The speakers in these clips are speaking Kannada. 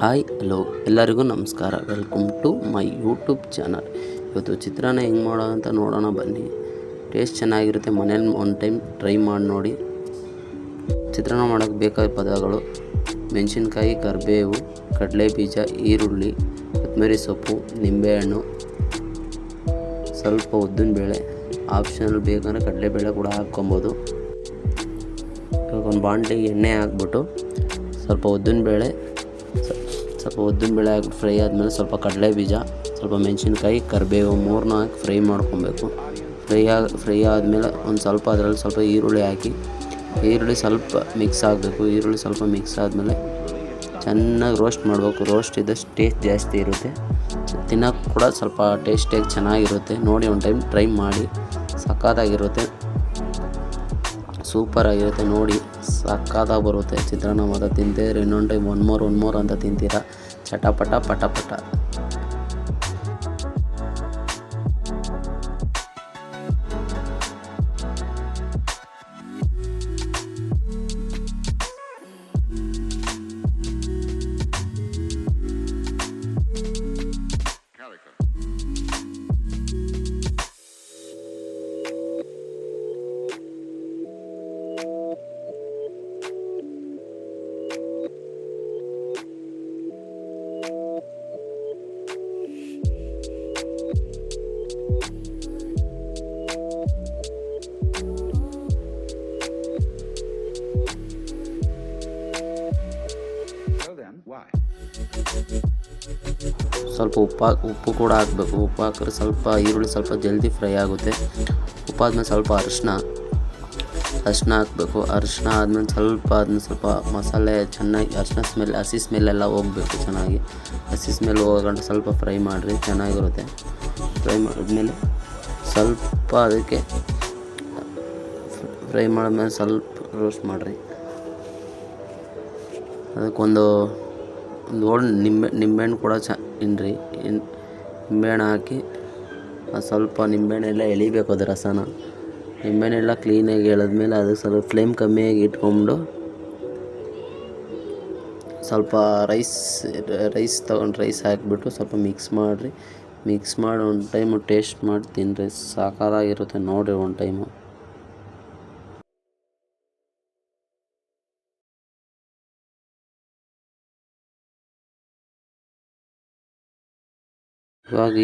ಹಾಯ್ ಹಲೋ ಎಲ್ಲರಿಗೂ ನಮಸ್ಕಾರ. Welcome to my YouTube channel. ಇವತ್ತು ಚಿತ್ರಾನ್ನ ಹೆಂಗೆ ಮಾಡೋಣ ಅಂತ ನೋಡೋಣ ಬನ್ನಿ. ಟೇಸ್ಟ್ ಚೆನ್ನಾಗಿರುತ್ತೆ, ಮನೇಲಿ ಒನ್ ಟೈಮ್ ಟ್ರೈ ಮಾಡಿ ನೋಡಿ. ಚಿತ್ರಾನ್ನ ಮಾಡೋಕ್ಕೆ ಬೇಕಾದ ಪದಗಳು: ಮೆಣಸಿನ್ಕಾಯಿ, ಕರಿಬೇವು, ಕಡಲೆ ಬೀಜ, ಈರುಳ್ಳಿ, ಕೊತ್ತಂಬರಿ ಸೊಪ್ಪು, ನಿಂಬೆಹಣ್ಣು, ಸ್ವಲ್ಪ ಉದ್ದಿನಬೇಳೆ. ಆಪ್ಷನಲ್ ಬೇಕಂದರೆ ಕಡಲೆಬೇಳೆ ಕೂಡ ಹಾಕ್ಕೊಬೋದು. ಇವಾಗ ಒಂದು ಬಾಣಲಿಗೆ ಎಣ್ಣೆ ಹಾಕ್ಬಿಟ್ಟು ಸ್ವಲ್ಪ ಉದ್ದಿನಬೇಳೆ ಹಾಕಿ ಫ್ರೈ ಆದಮೇಲೆ ಸ್ವಲ್ಪ ಕಡಲೆ ಬೀಜ, ಸ್ವಲ್ಪ ಮೆಣಸಿನ್ಕಾಯಿ, ಕರಿಬೇವು ಮೂರನ್ನ ಹಾಕಿ ಫ್ರೈ ಮಾಡ್ಕೊಬೇಕು. ಫ್ರೈ ಆದಮೇಲೆ ಒಂದು ಸ್ವಲ್ಪ ಅದರಲ್ಲಿ ಸ್ವಲ್ಪ ಈರುಳ್ಳಿ ಹಾಕಿ, ಈರುಳ್ಳಿ ಸ್ವಲ್ಪ ಮಿಕ್ಸ್ ಆಗಬೇಕು. ಈರುಳ್ಳಿ ಸ್ವಲ್ಪ ಮಿಕ್ಸ್ ಆದಮೇಲೆ ಚೆನ್ನಾಗಿ ರೋಸ್ಟ್ ಮಾಡಬೇಕು. ರೋಸ್ಟ್ ಇದ್ದಷ್ಟು ಟೇಸ್ಟ್ ಜಾಸ್ತಿ ಇರುತ್ತೆ, ತಿನ್ನೋಕ್ಕೆ ಕೂಡ ಸ್ವಲ್ಪ ಟೇಸ್ಟಿಯಾಗಿ ಚೆನ್ನಾಗಿರುತ್ತೆ. ನೋಡಿ ಒಂದು ಟೈಮ್ ಟ್ರೈ ಮಾಡಿ, ಸಕ್ಕತ್ತಾಗಿರುತ್ತೆ, ಸೂಪರಾಗಿರುತ್ತೆ. ನೋಡಿ ಸಕ್ಕತ್ತಾಗಿ ಬರುತ್ತೆ ಚಿತ್ರಾನ್ನ. ಮಾತ್ರ ತಿಂತೀರಿ ಇನ್ನೊಂದು ಟೈಮ್ ಒನ್ ಮೋರ್ ಅಂತ ತಿಂತೀರಾ, ಚಟಪಟ ಪಟ. ಸ್ವಲ್ಪ ಉಪ್ಪು ಕೂಡ ಹಾಕಬೇಕು. ಉಪ್ಪು ಹಾಕಿದ್ರೆ ಸ್ವಲ್ಪ ಈರುಳ್ಳಿ ಸ್ವಲ್ಪ ಜಲ್ದಿ ಫ್ರೈ ಆಗುತ್ತೆ. ಉಪ್ಪಾದ್ಮೇಲೆ ಸ್ವಲ್ಪ ಅರಿಶಿನ ಹಾಕಬೇಕು. ಅರಿಶಿನ ಆದಮೇಲೆ ಸ್ವಲ್ಪ ಮಸಾಲೆ ಚೆನ್ನಾಗಿ, ಅರಿಶಿನ ಸ್ಮೆಲ್, ಹಸಿ ಸ್ಮೆಲ್ಲೆಲ್ಲ ಹೋಗಬೇಕು ಚೆನ್ನಾಗಿ. ಹಸಿ ಸ್ಮೆಲ್ ಹೋಗಂಡು ಸ್ವಲ್ಪ ಫ್ರೈ ಮಾಡಿರಿ, ಚೆನ್ನಾಗಿರುತ್ತೆ. ಫ್ರೈ ಮಾಡಿದ್ಮೇಲೆ ಸ್ವಲ್ಪ ಅದಕ್ಕೆ ಫ್ರೈ ಮಾಡಿದ್ಮೇಲೆ ಸ್ವಲ್ಪ ರೋಸ್ಟ್ ಮಾಡಿರಿ. ಅದಕ್ಕೊಂದು ಓಲ್ಡ್ ನಿಂಬೆಹಣ್ಣು ಕೂಡ ತಿನ್ನಿರಿ. ನಿಂಬೆಹಣ್ಣು ಹಾಕಿ ಸ್ವಲ್ಪ ನಿಂಬೆಹಣ್ಣೆಲ್ಲ ಎಳಿಬೇಕು, ಅದು ರಸನ. ನಿಂಬೆಹಣ್ಣೆಲ್ಲ ಕ್ಲೀನಾಗಿ ಎಳೆದ್ಮೇಲೆ ಅದು ಸ್ವಲ್ಪ ಫ್ಲೇಮ್ ಕಮ್ಮಿಯಾಗಿ ಇಟ್ಕೊಂಡು ಸ್ವಲ್ಪ ರೈಸ್ ತೊಗೊಂಡು ರೈಸ್ ಹಾಕಿಬಿಟ್ಟು ಸ್ವಲ್ಪ ಮಿಕ್ಸ್ ಮಾಡಿ ಒಂದು ಟೈಮು ಟೇಸ್ಟ್ ಮಾಡಿ ತಿನ್ನಿರಿ, ಸಾಕಾಗಿರುತ್ತೆ. ನೋಡಿರಿ ಒಂದು ಟೈಮು.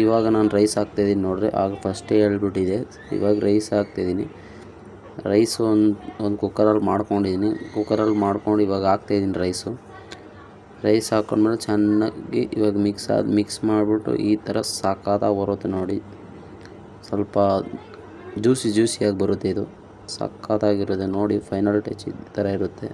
ಇವಾಗ ನಾನು ರೈಸ್ ಹಾಕ್ತಾಯಿದ್ದೀನಿ ನೋಡಿರಿ. ಆಗ ಫಸ್ಟೇ ಹೇಳ್ಬಿಟ್ಟಿದೆ. ಇವಾಗ ರೈಸ್ ಹಾಕ್ತಾಯಿದ್ದೀನಿ. ರೈಸು ಒಂದು ಕುಕ್ಕರಲ್ಲಿ ಮಾಡ್ಕೊಂಡಿದ್ದೀನಿ. ಮಾಡ್ಕೊಂಡು ಇವಾಗ ಹಾಕ್ತಾಯಿದ್ದೀನಿ ರೈಸ್ ಹಾಕ್ಕೊಂಡ್ಮೇಲೆ ಚೆನ್ನಾಗಿ ಇವಾಗ ಮಿಕ್ಸ್ ಮಾಡಿಬಿಟ್ಟು ಈ ಥರ ಸಕ್ಕತ್ತಾಗಿ ಬರುತ್ತೆ ನೋಡಿ. ಸ್ವಲ್ಪ ಜ್ಯೂಸಿಯಾಗಿ ಬರುತ್ತೆ, ಇದು ಸಕ್ಕತ್ತಾಗಿರುತ್ತೆ ನೋಡಿ. ಫೈನಲ್ ಟಚ್ ಈ ಥರ ಇರುತ್ತೆ.